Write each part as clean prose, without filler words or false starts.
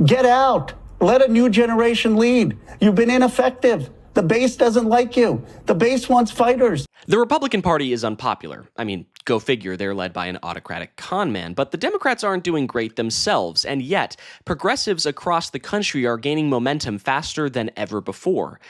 Get out. Let a new generation lead. You've been ineffective. The base doesn't like you. The base wants fighters. The Republican Party is unpopular. I mean, go figure, they're led by an autocratic con man. But the Democrats aren't doing great themselves, and yet progressives across the country are gaining momentum faster than ever before.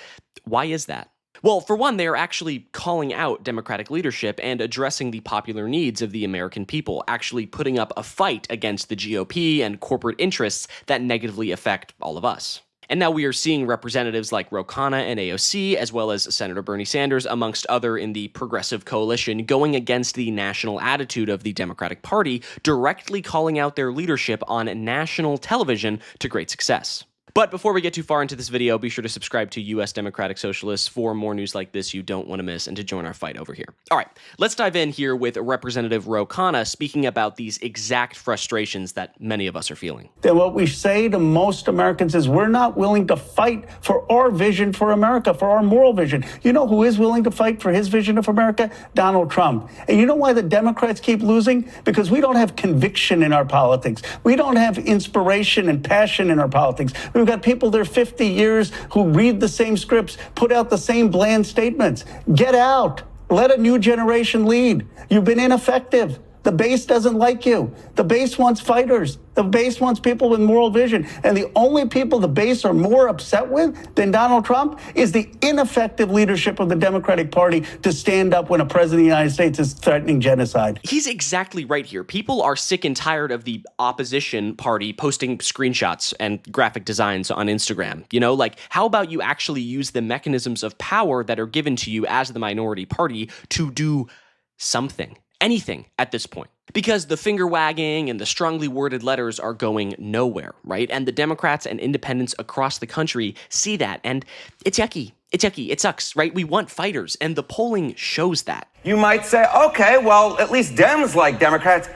Why is that? Well, for one, they are actually calling out Democratic leadership and addressing the popular needs of the American people, actually putting up a fight against the GOP and corporate interests that negatively affect all of us. And now we are seeing representatives like Ro Khanna and AOC, as well as Senator Bernie Sanders, amongst other in the progressive coalition, going against the national attitude of the Democratic Party, directly calling out their leadership on national television to great success. But before we get too far into this video, be sure to subscribe to US Democratic Socialists for more news like this you don't want to miss and to join our fight over here. All right, let's dive in here with Representative Ro Khanna speaking about these exact frustrations that many of us are feeling. Then what we say to most Americans is we're not willing to fight for our vision for America, for our moral vision. You know who is willing to fight for his vision of America? Donald Trump. And you know why the Democrats keep losing? Because we don't have conviction in our politics. We don't have inspiration and passion in our politics. We've got people there 50 years who read the same scripts, put out the same bland statements. Get out. Let a new generation lead. You've been ineffective. The base doesn't like you. The base wants fighters. The base wants people with moral vision. And the only people the base are more upset with than Donald Trump is the ineffective leadership of the Democratic Party to stand up when a president of the United States is threatening genocide. He's exactly right here. People are sick and tired of the opposition party posting screenshots and graphic designs on Instagram. You know, like, how about you actually use the mechanisms of power that are given to you as the minority party to do something? Anything at this point. Because the finger wagging and the strongly worded letters are going nowhere, right? And the Democrats and independents across the country see that, and it's yucky. It's yucky. It sucks, right? We want fighters, and the polling shows that. You might say, okay, well, at least Dems like Democrats.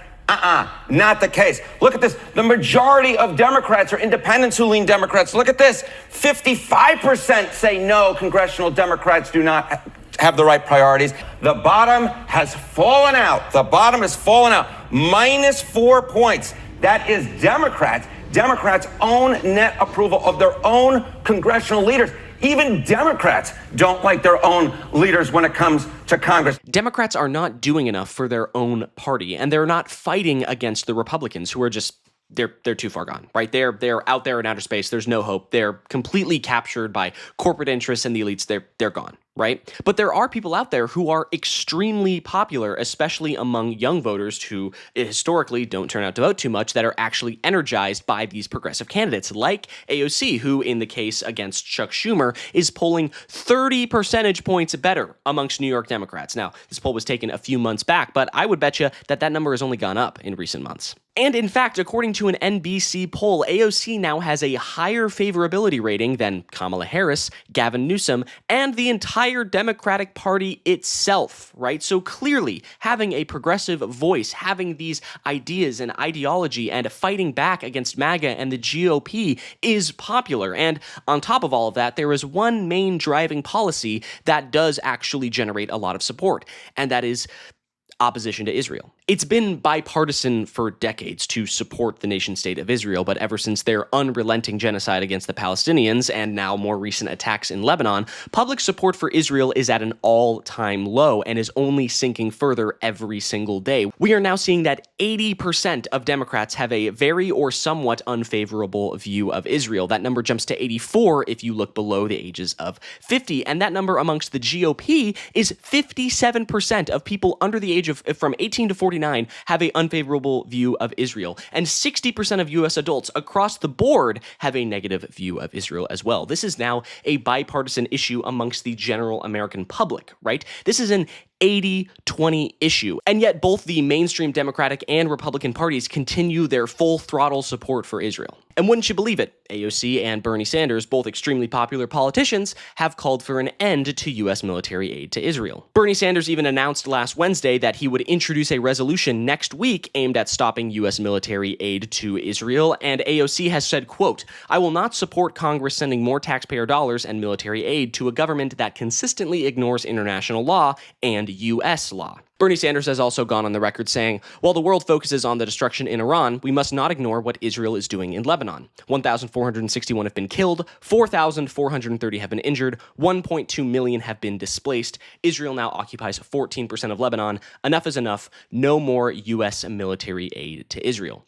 Not the case. Look at this. The majority of Democrats are independents who lean Democrats. Look at this. 55% say no, congressional Democrats do not have the right priorities. The bottom has fallen out. The bottom has fallen out. -4 points. That is Democrats. Democrats' own net approval of their own congressional leaders. Even Democrats don't like their own leaders when it comes to Congress. Democrats are not doing enough for their own party, and they're not fighting against the Republicans, who are just they're too far gone, right? They're out there in outer space. There's no hope. They're completely captured by corporate interests and the elites. They're gone, right? But there are people out there who are extremely popular, especially among young voters who historically don't turn out to vote too much, that are actually energized by these progressive candidates, like AOC, who in the case against Chuck Schumer is polling 30 percentage points better amongst New York Democrats. Now, this poll was taken a few months back, but I would bet you that that number has only gone up in recent months. And in fact, according to an NBC poll, AOC now has a higher favorability rating than Kamala Harris, Gavin Newsom, and the entire Democratic Party itself, right? So clearly, having a progressive voice, having these ideas and ideology and fighting back against MAGA and the GOP is popular. And on top of all of that, there is one main driving policy that does actually generate a lot of support, and that is opposition to Israel. It's been bipartisan for decades to support the nation-state of Israel, but ever since their unrelenting genocide against the Palestinians and now more recent attacks in Lebanon, public support for Israel is at an all-time low and is only sinking further every single day. We are now seeing that 80% of Democrats have a very or somewhat unfavorable view of Israel. That number jumps to 84 if you look below the ages of 50, and that number amongst the GOP is 57% of people under the age of from 18 to 49 have an unfavorable view of Israel, and 60% of U.S. adults across the board have a negative view of Israel as well. This is now a bipartisan issue amongst the general American public, right? This is an 80-20 issue, and yet both the mainstream Democratic and Republican parties continue their full throttle support for Israel. And wouldn't you believe it, AOC and Bernie Sanders, both extremely popular politicians, have called for an end to U.S. military aid to Israel. Bernie Sanders even announced last Wednesday that he would introduce a resolution next week aimed at stopping U.S. military aid to Israel, and AOC has said, quote, "I will not support Congress sending more taxpayer dollars and military aid to a government that consistently ignores international law and and U.S. law. Bernie Sanders has also gone on the record saying, while the world focuses on the destruction in Iran, we must not ignore what Israel is doing in Lebanon. 1,461 have been killed, 4,430 have been injured, 1.2 million have been displaced. Israel now occupies 14% of Lebanon. Enough is enough. No more U.S. military aid to Israel.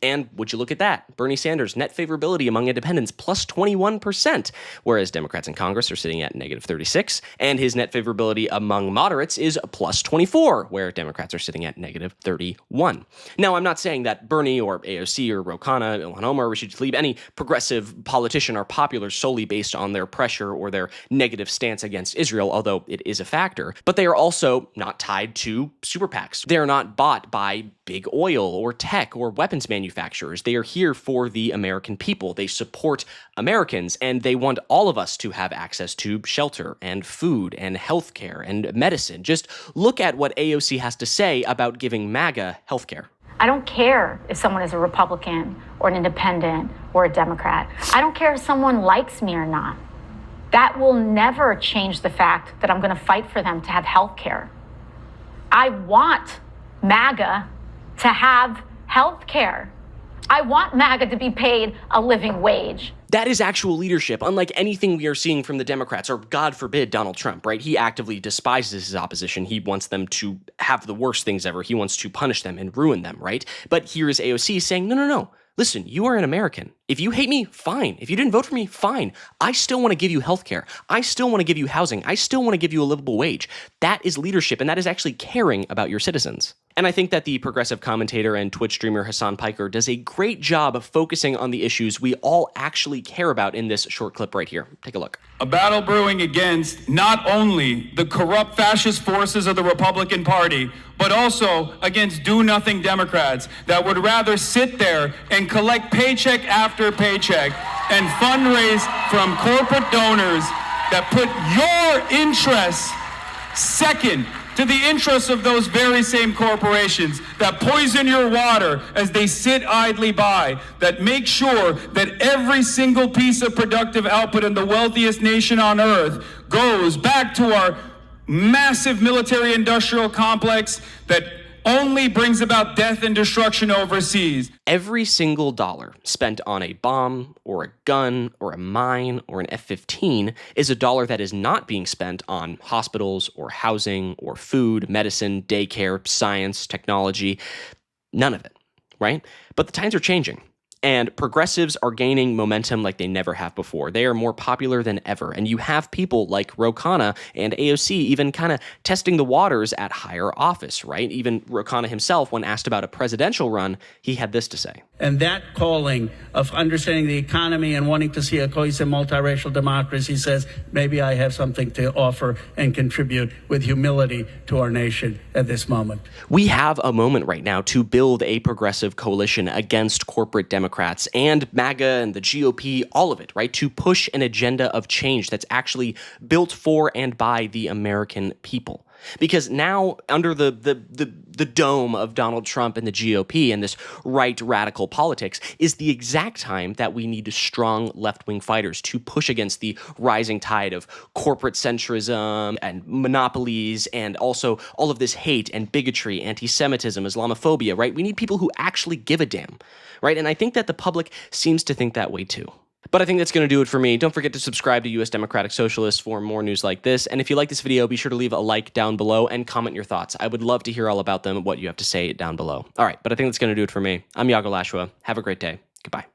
And would you look at that? Bernie Sanders' net favorability among independents plus 21%, whereas Democrats in Congress are sitting at negative 36, and his net favorability among moderates is plus 24, where Democrats are sitting at negative 31. Now, I'm not saying that Bernie or AOC or Ro Khanna, Ilhan Omar, Rashid Tlaib, any progressive politician are popular solely based on their pressure or their negative stance against Israel, although it is a factor, but they are also not tied to super PACs. They are not bought by big oil or tech or weapons manufacturers. They are here for the American people. They support Americans, and they want all of us to have access to shelter and food and healthcare and medicine. Just look at what AOC has to say about giving MAGA healthcare. I don't care if someone is a Republican or an independent or a Democrat. I don't care if someone likes me or not. That will never change the fact that I'm going to fight for them to have healthcare. I want MAGA to have health care. I want MAGA to be paid a living wage. That is actual leadership, unlike anything we are seeing from the Democrats, or God forbid, Donald Trump, right? He actively despises his opposition. He wants them to have the worst things ever. He wants to punish them and ruin them, right? But here is AOC saying, no. Listen, you are an American. If you hate me, fine. If you didn't vote for me, fine. I still want to give you healthcare. I still want to give you housing. I still want to give you a livable wage. That is leadership, and that is actually caring about your citizens. And I think that the progressive commentator and Twitch streamer Hassan Piker does a great job of focusing on the issues we all actually care about in this short clip right here. Take a look. A battle brewing against not only the corrupt fascist forces of the Republican Party, but also against do-nothing Democrats that would rather sit there and collect paycheck after paycheck and fundraise from corporate donors that put your interests second to the interests of those very same corporations that poison your water as they sit idly by, that make sure that every single piece of productive output in the wealthiest nation on earth goes back to our massive military-industrial complex that only brings about death and destruction overseas. Every single dollar spent on a bomb or a gun or a mine or an F-15 is a dollar that is not being spent on hospitals or housing or food, medicine, daycare, science, technology, none of it, right? But the times are changing. And progressives are gaining momentum like they never have before. They are more popular than ever. And you have people like Ro Khanna and AOC even kind of testing the waters at higher office, right? Even Ro Khanna himself, when asked about a presidential run, he had this to say. And that calling of understanding the economy and wanting to see a cohesive multiracial democracy says, maybe I have something to offer and contribute with humility to our nation at this moment. We have a moment right now to build a progressive coalition against corporate Democrats and MAGA and the GOP, all of it, right? To push an agenda of change that's actually built for and by the American people. Because now, under the dome of Donald Trump and the GOP and this right radical politics, is the exact time that we need strong left-wing fighters to push against the rising tide of corporate centrism and monopolies and also all of this hate and bigotry, anti-Semitism, Islamophobia, right? We need people who actually give a damn, right? And I think that the public seems to think that way too. But I think that's going to do it for me. Don't forget to subscribe to US Democratic Socialists for more news like this. And if you like this video, be sure to leave a like down below and comment your thoughts. I would love to hear all about them, what you have to say down below. All right, but I think that's going to do it for me. I'm Iago Lashua. Have a great day. Goodbye.